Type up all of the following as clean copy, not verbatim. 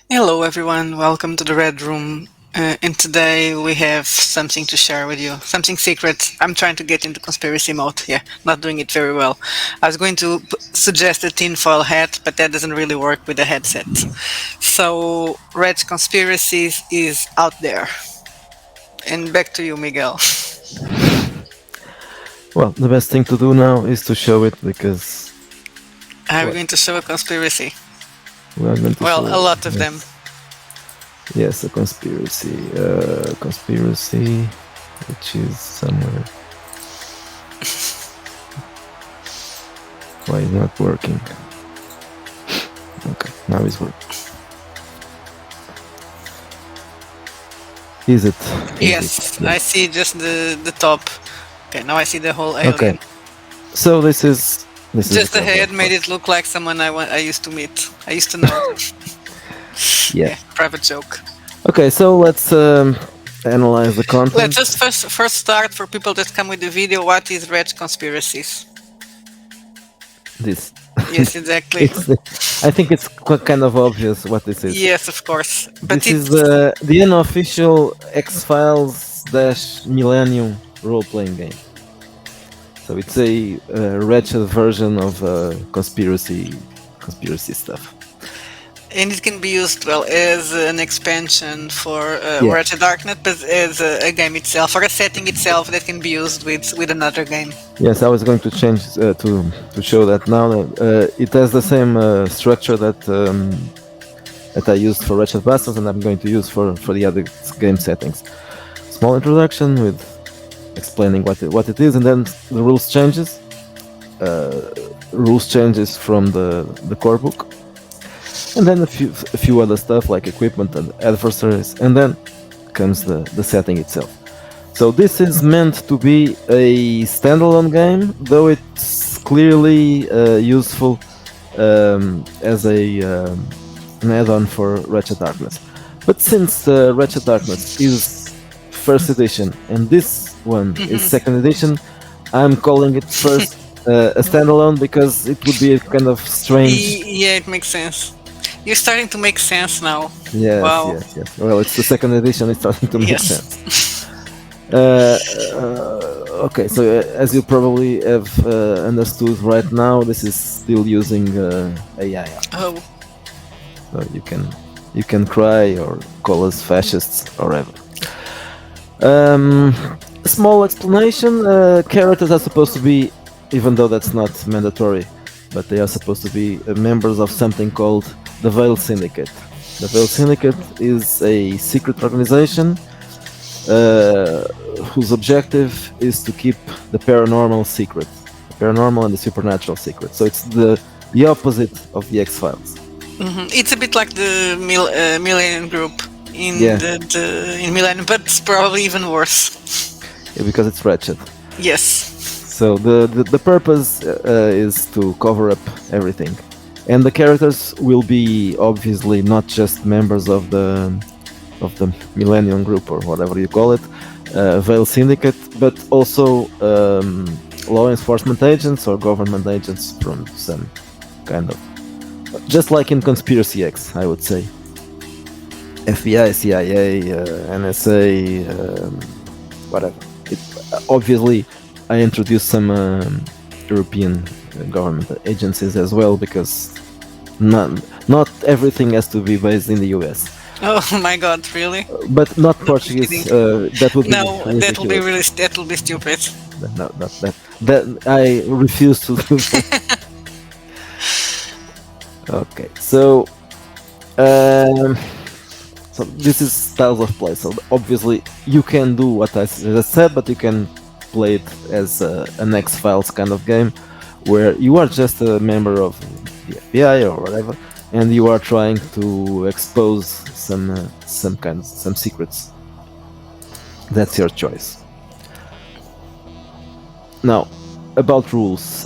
Hello, everyone. Welcome to the Red Room. And today we have something to share with you. Something secret. I'm trying to get into conspiracy mode. Yeah, not doing it very well. I was going to suggest a tinfoil hat, but that doesn't really work with the headset. So, Red Conspiracies is out there. And back to you, Miguel. Well, the best thing to do now is to show it because I'm what going to show a conspiracy. we are going to Well, a show. lot of them. Yes, yes, a conspiracy, conspiracy, which is somewhere. Why is not working? Okay, now it's working. Is it? Is it? Yes, I Yes. see just the top. Okay, now I see the whole Okay, alien. so this is the Just the cover, head of made it course. look like someone I used to meet. I used to know. Yeah. Yeah, private joke. Okay, so let's analyze the Let's content. just first start for people that come with the video. What is Red Conspiracies? This. Yes, exactly. it's. I think it's kind of obvious what this is. Yes, of course. But This is it's the unofficial X Files dash Millennium role playing game. So it's a wretched version of conspiracy stuff. and it can be used well as an expansion for Yeah. Wretched Darknet, but as a game itself or a setting itself that can be used with another game. Yes, I was going to change to show that now. It has the same structure that I used for Wretched Bastards, and I'm going to use for the other game settings. Small introduction with explaining what it is, and then the rules changes. Rules changes from the core book, and then a few other stuff like equipment and adversaries, and then comes the setting itself. So this is meant to be a standalone game, though it's clearly useful as an add-on for Wretched Darkness. But since Wretched Darkness is first edition and this one is second edition, I'm calling it first a standalone because it would be a kind of strange. Yeah, it makes sense. You're starting to make sense now. Yes, Wow. yes, yes. Well, it's the second edition. It's starting to make sense. Yes. Okay, so as you probably have understood right now, this is still using AI, Oh. so you can cry or call us fascists or whatever. Small explanation: characters are supposed to be, even though that's not mandatory, but they are supposed to be members of something called the Veil Syndicate. The Veil Syndicate is a secret organization whose objective is to keep the paranormal secret, the paranormal and the supernatural secret. So it's the opposite of the X Files. It's a bit like the Millennium Group in Yeah. in Millennium, but it's probably even worse. Because it's wretched. Yes. So the purpose is to cover up everything, and the characters will be obviously not just members of the Millennium Group or whatever you call it, Veil Syndicate, but also law enforcement agents or government agents from some kind of, just like in Conspiracy X, I would say. FBI, CIA, NSA, whatever. Obviously, I introduced some European government agencies as well because not everything has to be based in the US. Oh my God! Really? But not No, I'm Portuguese. kidding. That would be No, that will be ridiculous. really that will be stupid. No, not that. That I refuse to do. Okay, um, so this is styles of play. So obviously you can do what I just said, but you can play it as an X Files kind of game, where you are just a member of the FBI or whatever, and you are trying to expose some secrets. That's your choice. Now, about rules.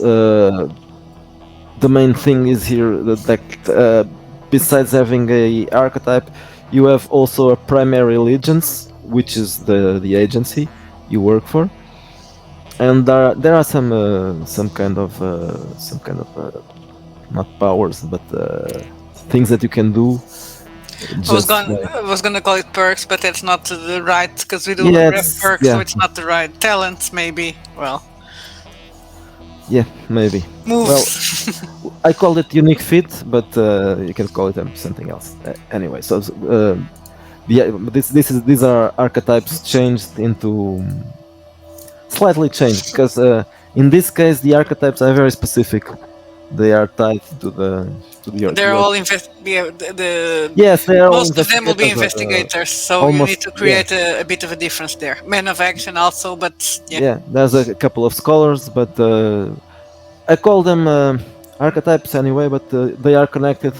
The main thing is here that besides having a archetype, you have also a primary allegiance, which is the agency you work for, and there are some kind of not powers, but things that you can do just like I was gonna call it perks, but that's not the right because we do yeah, have it's perks, so yeah, it's not the right talents. Maybe. Well, yeah, maybe. Well, moves. I called it unique fit, but you can call it something else. Anyway, so these are archetypes changed into slightly changed because in this case the archetypes are very specific. They are tied to the They're your all yeah, yes, they are all most of them will be investigators or investigators, so you need almost to yeah. create a bit of a difference there. Men of action also, but yeah, Yeah, there's a couple of scholars, but I call them archetypes anyway. But they are connected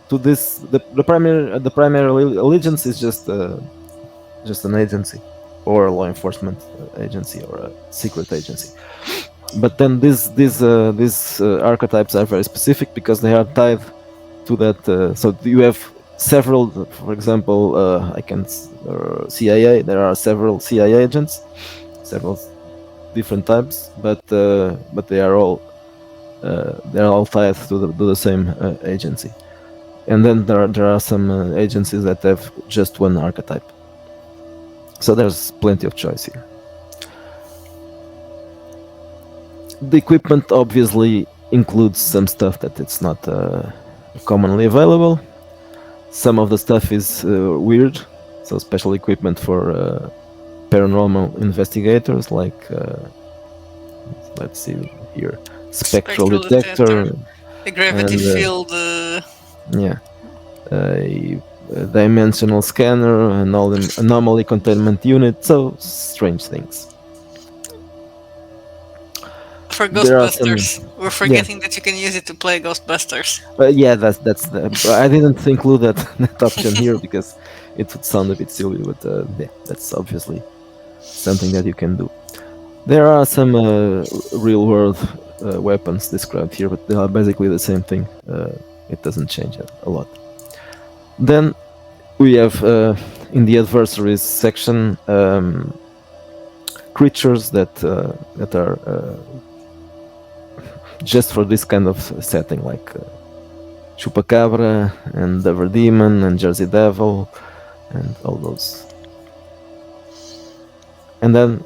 to this. The primary allegiance is just an agency, or a law enforcement agency, or a secret agency. But then these archetypes are very specific because they are tied to that. So you have several, for example, CIA. There are several CIA agents, several different types, but they are all tied to the same agency. And then there are some agencies that have just one archetype. So there's plenty of choice here. The equipment obviously includes some stuff that it's not commonly available. Some of the stuff is weird, so special equipment for paranormal investigators, like let's see here, spectral spectral detector, detector, a gravity and field. yeah, a dimensional scanner, an anomaly containment unit. So strange things. For There are some, Ghostbusters, we're yeah. forgetting that you can use it to play Ghostbusters. Yeah, that's the. I didn't include that that option here because it would sound a bit silly, but yeah, that's obviously something that you can do. There are some real world weapons described here, but they are basically the same thing. It doesn't change a lot. Then we have in the adversaries section creatures that are just for this kind of setting, like Chupacabra and Dever Demon and Jersey Devil and all those. And then,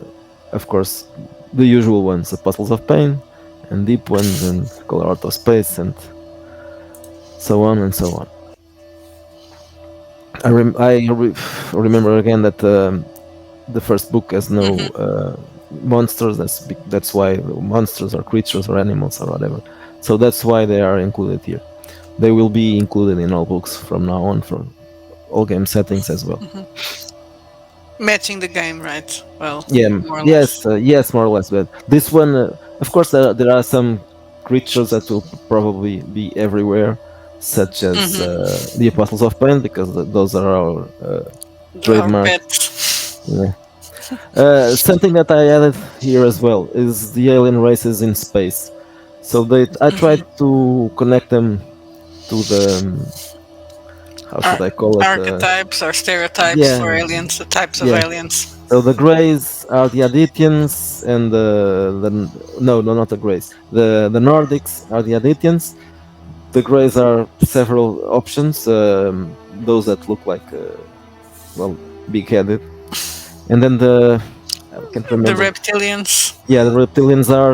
of course, the usual ones, Apostles of Pain and Deep Ones and Color Out of Space and so on and so on. Remember again that the first book has no Hmm. monsters. That's why monsters or creatures or animals or whatever. So that's why they are included here. They will be included in all books from now on for all game settings as well. Matching the game, right? Well, Yeah, more or yes, less. yes, more or less. But this one, of course, there are some creatures that will probably be everywhere, such as Hmm. the Apostles of Pain, because those are our Our trademark. pets. Yeah. Something that I added here as well is the alien races in space. So I tried to connect them to the how should Ar- I call it? Archetypes or stereotypes Yeah, for aliens, the types of yeah. aliens. So the Greys are the Adityan's, and the no, not the Greys. The Nordics are the Adityan's. The Greys are several options. Those that look like well, big-headed, and then I can't The remember. reptilians Yeah, the reptilians are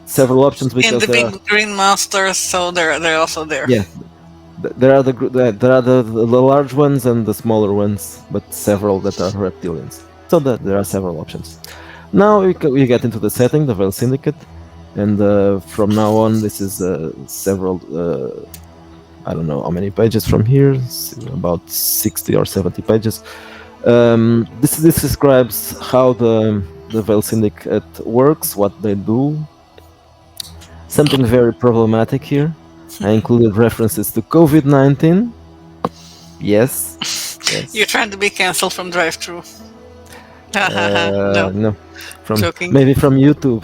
several options and because the there are big green monsters, so they're also there. yeah there are there are the large ones and the smaller ones, but several that are reptilians. So that there are several options. Now we get into the setting, the Veil Syndicate, and from now on, this is several. I don't know how many pages from here. About 60 or 70 pages. This describes how the Veil Syndicate works, what they do. Something very problematic here. I included references to COVID-19. Yes, You're yes. trying to be cancelled from drive-through. Ha ha ha. No, No, from joking. maybe from YouTube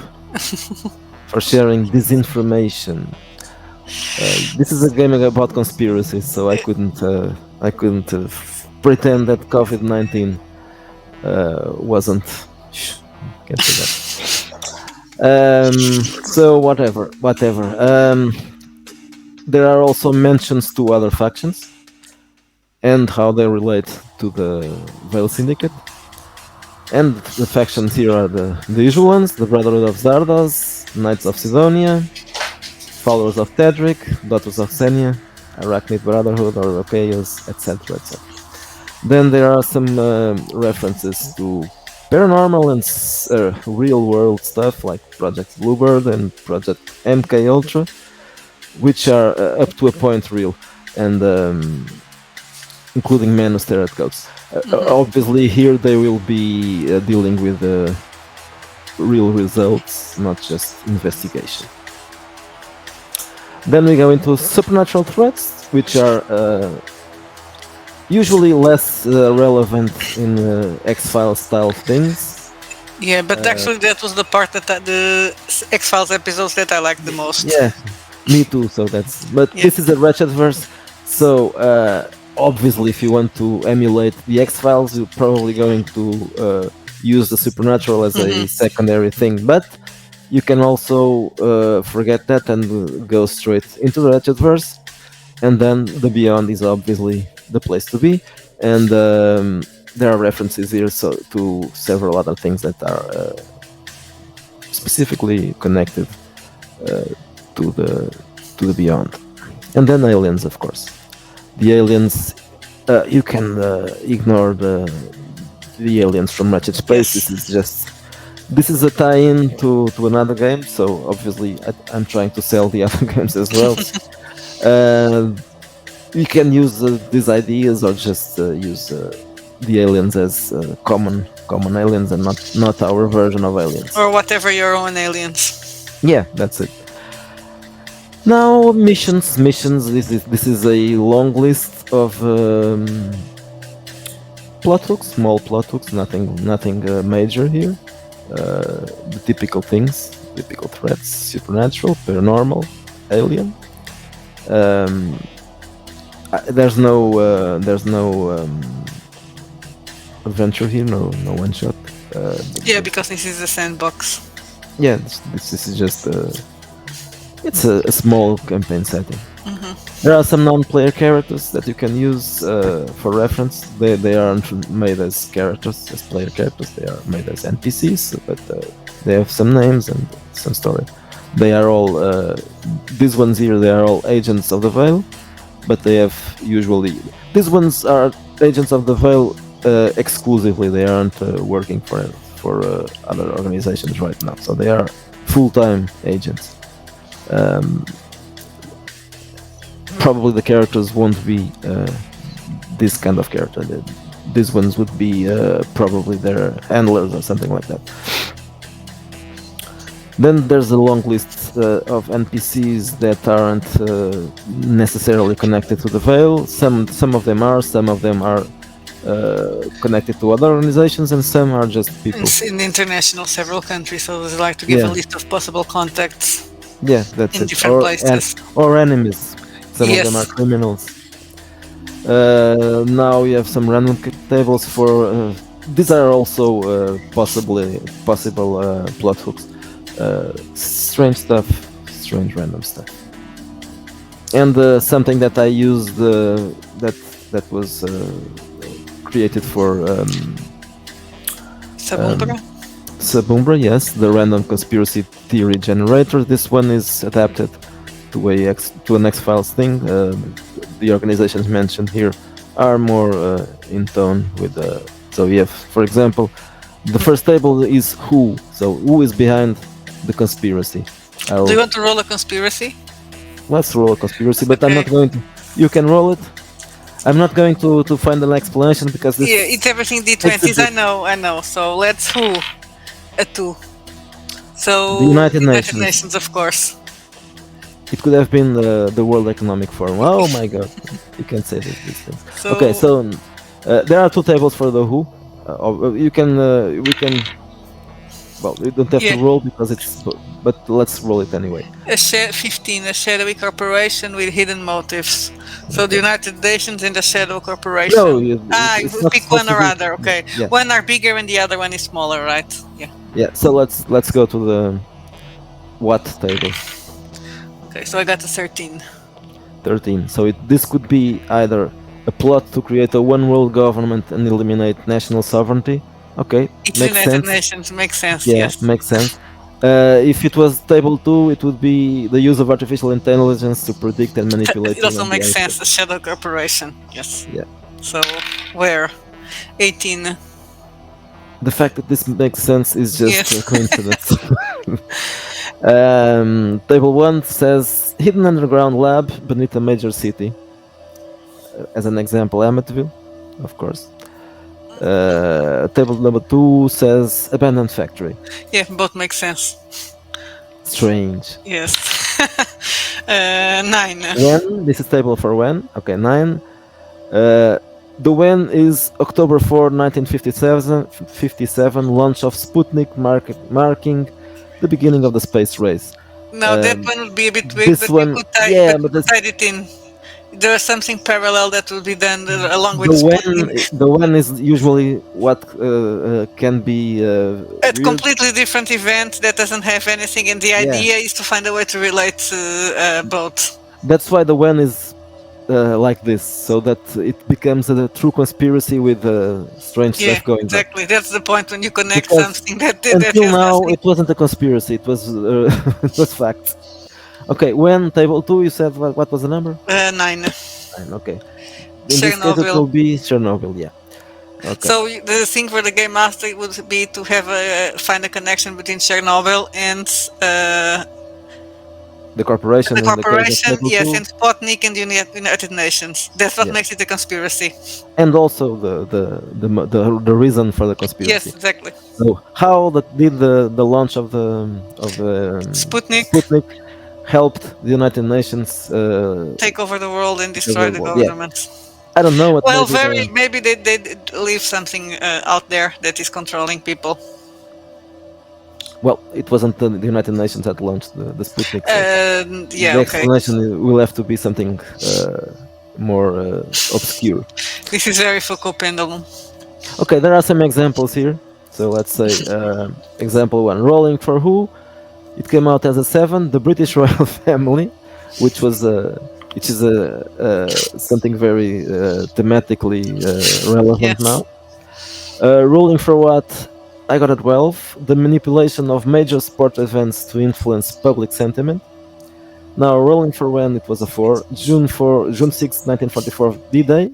for sharing disinformation. This is a game about conspiracies, so I couldn't pretend that COVID-19 wasn't. Can't say that. So whatever. There are also mentions to other factions. and how they relate to the Veil Syndicate. And the factions here are the usual ones: the Brotherhood of Zardoz, Knights of Sidonia, Followers of Tedric, Daughters of Xenia, Arachnid Brotherhood, Europeus, etc. etc. Then there are some references to paranormal and real world stuff like Project Bluebird and Project MK Ultra, which are up to a point real, and including Man who Stare at Ghosts. Obviously, here they will be dealing with real results, not just investigation. Then we go into supernatural threats, which are usually less relevant in X-Files style things. Yeah, but actually that was the part that the X-Files episodes that I liked the most. Yeah, me too. So but Yeah. this is a Wretched verse. So obviously, if you want to emulate the X-Files, you're probably going to use the supernatural as a secondary thing. But you can also forget that and go straight into the Wretched verse, and then the Beyond is obviously the place to be. And there are references here to several other things that are specifically connected to the Beyond. And then aliens, of course. The aliens, you can ignore the aliens from Wretched Space. Yes. This is a tie-in to another game, so obviously I'm trying to sell the other games as well. You can use these ideas or just use the aliens as common aliens and not our version of aliens. Or whatever your own aliens. Yeah, that's it. Now missions. This is a long list of plot hooks, small plot hooks, nothing major here. The typical things, typical threats: supernatural, paranormal, alien. There's no adventure here, no one shot. Yeah, because this is a sandbox. Yeah, this is just it's a small campaign setting. There are some non-player characters that you can use for reference. They aren't made as characters, as player characters. They are made as NPCs, but they have some names and some story. They are all these ones here. They are all agents of the Veil, but they have usually these ones are agents of the Veil exclusively. They aren't working for other organizations right now, so they are full-time agents. Probably the characters won't be this kind of character. These ones would be probably their handlers or something like that. Then there's a long list of NPCs that aren't necessarily connected to the Veil. Some of them are, some of them are connected to other organizations, and some are just people. It's in international, several countries, so they like to give a list of possible contacts. Yeah, that's in it. different places. Or enemies. Some of them are criminals. Now we have some random tables for. These are also possible plot hooks. Strange stuff, strange random stuff. And something that I used that was created for Sabumbra, yes, the random conspiracy theory generator. This one is adapted to an X-Files thing. The organizations mentioned here are more in tone with. So we have, for example, the first table is who. So who is behind the conspiracy? Do you want to roll a conspiracy? Let's roll a conspiracy, but I'm not going to. You can roll it. I'm not going to find an explanation because this. Yeah, it's everything D20s. I know. So let's who a 2. So the United Nations, of course. It could have been the World Economic Forum. Oh my God, you can say these things. Okay, so there are 2 tables for the who. We can. Well, we don't have to roll because it's. But let's roll it anyway. 15, a shadowy corporation with hidden motives. So the United Nations and the Shadow Corporation. No, you pick one or other. Okay, yeah. One are bigger and the other one is smaller, right? Yeah. Yeah. So let's go to the what table. Okay, so I got a 13. 13. So this could be either A plot to create a one world government and eliminate national sovereignty. Okay, It's makes United sense. Nations. Makes sense. Yeah, Yes. makes sense. If it was table 2, it would be the use of artificial intelligence to predict and manipulate It also human makes behavior. sense. The Shadow Corporation. Yes. Yeah. So where 18? The fact that this makes sense is just a Yes. coincidence. Table 1 says hidden underground lab beneath a major city. As an example, Amityville, of course. Table number 2 says abandoned factory. Yeah, both make sense. Strange. Yes. 9. When? This is table for when. Okay, 9. Uh, the when is October 4, 1957, launch of Sputnik, marking the beginning of the space race. Now that Um, one would be a bit weird, this but you one, could tie, yeah, but you but could tie it in. There's something parallel that will be done along with Sputnik the when is usually what can be at weird. completely different event that doesn't have anything, and the Yeah, idea is to find a way to relate both. that's why the when is like this, so that it becomes a true conspiracy with strange Yeah, stuff going on. exactly. That's the point when you connect Because something that until has now, nothing. it wasn't a conspiracy; it was it was fact. Okay, when table 2, you said what was the number? 9. 9. Okay, in this case, it Chernobyl. will be Chernobyl. Yeah. Okay. So the thing for the game master would be to have find a connection between Chernobyl and The corporation the in the case of corporation, table yes, 2. and Sputnik and United Nations. That's what Yeah. makes it a conspiracy. And also the reason for the conspiracy. Yes, exactly. So how that did the launch of the Sputnik Sputnik helped the United Nations take over the world and take over destroy the the world? Yeah, government. I don't know what Well, maybe very maybe they did leave something out there that is controlling people. well, it wasn't the United Nations that launched the Sputnik, so Yeah, the okay. explanation will have to be something more obscure. This is very Foucault pendulum. Okay, there are some examples here. So let's say example 1, Rolling for Who. It came out as a 7. The British royal family, which was which is something very thematically relevant Yes. now. Rolling for What? I got a 12. The manipulation of major sport events to influence public sentiment. Now, Rolling for When, it was a 4. June 6, 1944, D-Day.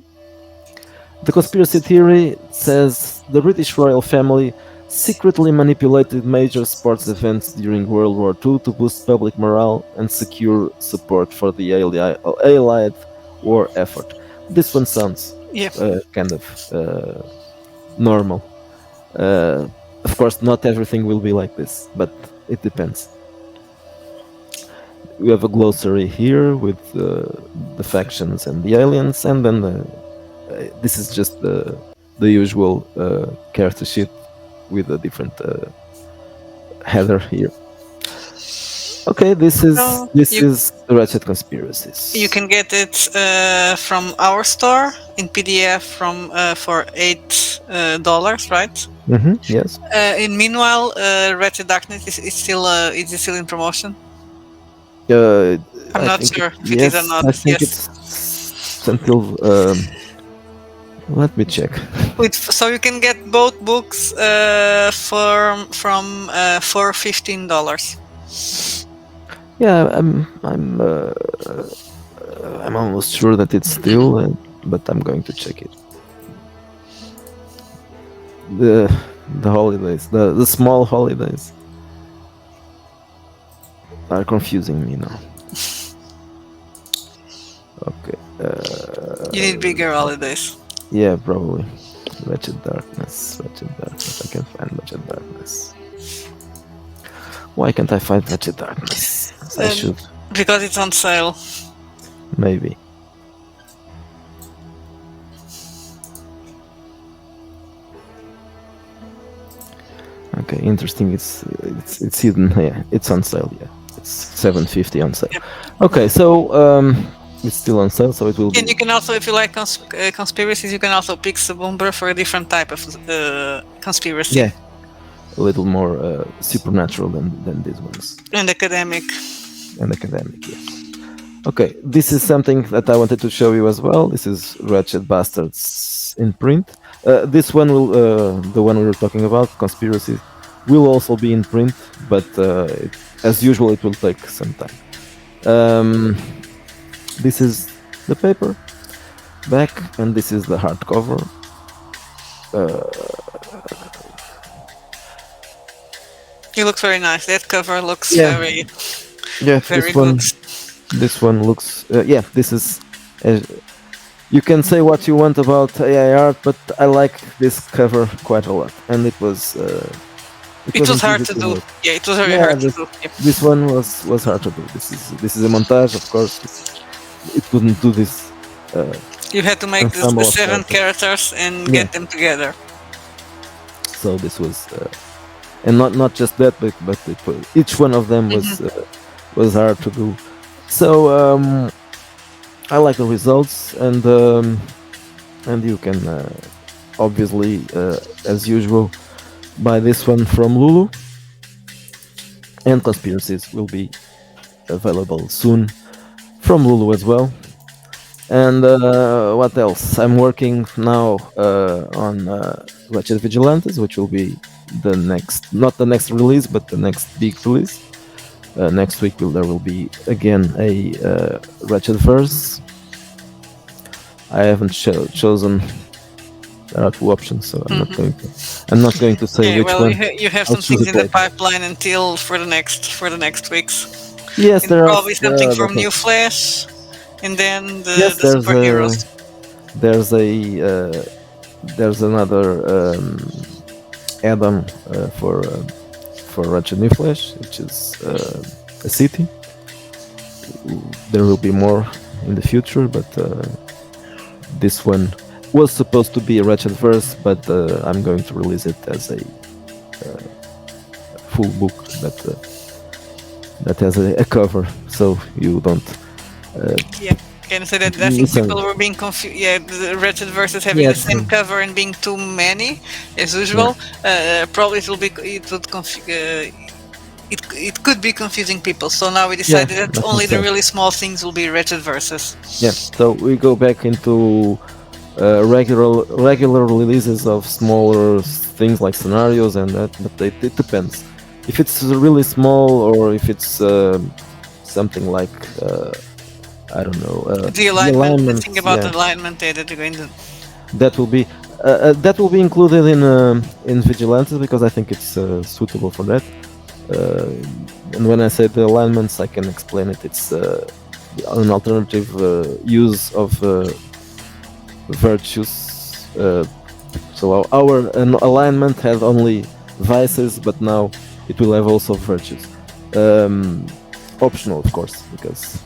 The conspiracy theory says the British royal family secretly manipulated major sports events during World War II to boost public morale and secure support for the Allied war effort. This one sounds Yeah. kind of normal. Of course, not everything will be like this, but it depends. We have a glossary here with the factions and the aliens, and then this is just the usual character sheet with a different header here. Okay, this is So the Wretched Conspiracies. you can get it from our store in PDF from for $8, right? Yes. In meanwhile, Wretched Darkness is still in promotion. I'm I not think sure if it is or yes. not. I think Yes. it's until. Let me check. So you can get both books for $15. Yeah, I'm almost sure that it's still, but I'm going to check it. The holidays, the small holidays, are confusing me now. Okay. You need bigger holidays. Yeah, probably. Wretched Darkness. I can find Wretched Darkness. Why can't I find Wretched Darkness? I should. Because it's on sale. Maybe. Okay, interesting. It's hidden. Yeah, it's on sale. Yeah, it's $7.50 on sale. Yep. Okay, so it's still on sale, so it will And be. you can also, if you like conspiracies, you can also pick Subumber for a different type of conspiracy. Yeah, a little more supernatural than these ones. And academic. And academic. Yeah. Okay, this is something that I wanted to show you as well. This is Wretched Bastards in print. This one will, the one we were talking about, Conspiracies, will also be in print, but as usual, it will take some time. Um, this is the paper back, and this is the hardcover. It looks very nice. That cover looks Yeah, very, yeah. very good. This one looks. Yeah, this is. Uh, you can say what you want about AI art, but I like this cover quite a lot, and it It was wasn't hard easy to to do. work. Yeah, it was very Yeah, hard to do. Yeah. this one was hard to do. This is a montage, of course. It couldn't do this You had to make the ensemble of seven characters. characters and Yeah, get them together. so this was, and not just that, but each one of them was hard to do. So I like the results, and you can obviously, as usual, buy this one from Lulu. And Conspiracies will be available soon from Lulu as well. And what else? I'm working now on Wretched Vigilantes, which will be the next, not the next release, but the next big release. Next week there will be again a Wretched verse. I haven't chosen. There are two options, so I'm not going to say Yeah, which well, one. you have I'll some choose things it in the later. pipeline until for the next weeks. Yes, And probably there something are other from New things. Flash, and then Yes, the superheroes. there's a there's another add-on for Wretched New Flash, which is a city. There will be more in the future, but this one was supposed to be a Wretched verse, but I'm going to release it as a full book that has a cover, so you don't Yeah, can I say that I think listen. people were being confused. Yeah, the Wretched versus having the Yes, same cover and being too many as yeah, usual. Probably it would it could be confusing people. So now we yeah, decided that I think only the so. really small things will be Wretched versus. Yeah, so we go back into regular releases of smaller things like scenarios and that, but it depends. If it's really small or if it's something like I don't know The the alignment, the alignments, thing about yeah, alignment that you're going to. that will be included in Vigilantes because I think it's suitable for that. Uh, and when I say the alignments, I can explain it. It's an alternative use of virtues. So our alignment had only vices, but now it will have also virtues. Optional, of course, because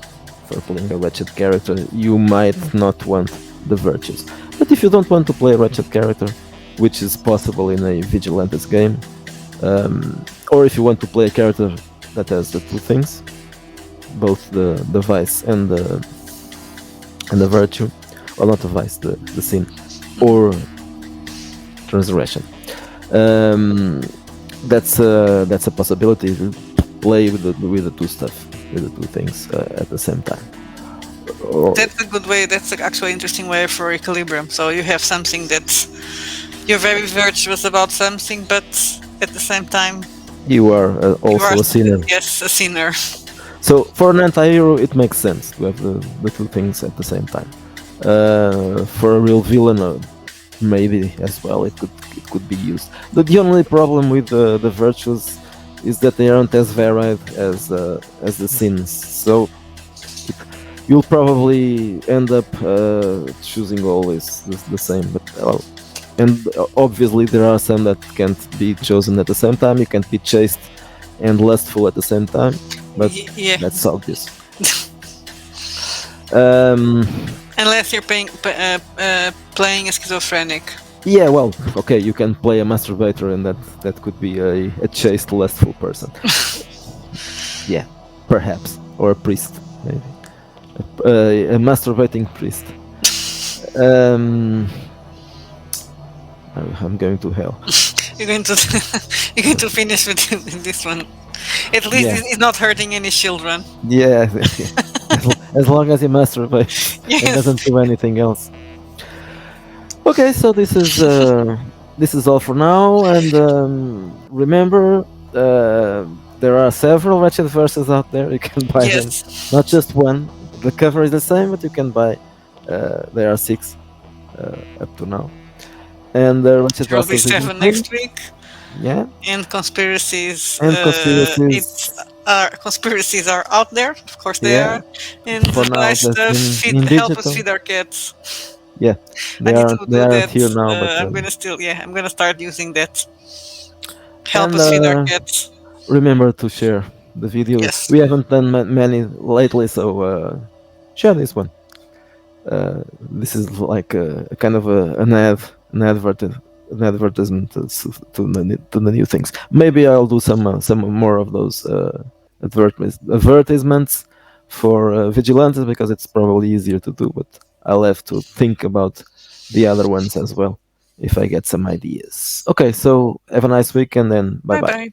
for playing a wretched character, you might not want the virtues. But if you don't want to play a wretched character, which is possible in a Vigilantes game, or if you want to play a character that has the two things, both the vice and the virtue, well, not the vice, the sin, or transgression. That's a possibility to play with the two stuff, with the two things at the same time. Or, That's a good way. That's actually an interesting way for equilibrium. So you have something that's you're very virtuous about something, but at the same time you are you are also a sinner. yes a sinner. So for an anti-hero, it makes sense to have the two things at the same time. For a real villain, maybe as well, it could be used. But the only problem with the virtues is that they aren't as varied as the sins. So you'll probably end up choosing always the same. But and obviously there are some that can't be chosen at the same time. You can't be chaste and lustful at the same time, but Yeah, that's obvious. Um, unless you're playing a schizophrenic. yeah, well, okay, you can play a masturbator, and that could be a chaste, lustful person. Yeah, perhaps, or a priest, maybe a masturbating priest. Um, I'm going to hell. You're going to you're going to finish with this one. At least Yeah, it's not hurting any children. yeah. as long as he masturbates and Yes. doesn't do anything else. Okay, so this is all for now, and remember, there are several Wretched verses out there. You can buy them, Yes. not just one. The cover is the same, but you can buy. There are six up to now, and the Wretched There will be Rascal season seven three. next week. Yeah, And conspiracies, and it's conspiracies. conspiracies are out there. Of course they Yeah, are. And for the now nice just stuff, in help us digital. feed our cats. Yeah, I need to they do aren't that. here now, but I'm gonna still, yeah, I'm gonna start using that. Help and us feed our cats. remember to share the video. Yes. We haven't done many lately, so share this one. This is like a kind of an an advertisement to the new things. Maybe I'll do some more of those advertisements for vigilantes because it's probably easier to do. But I'll have to think about the other ones as well if I get some ideas. Okay, so have a nice week and then bye Bye bye. bye.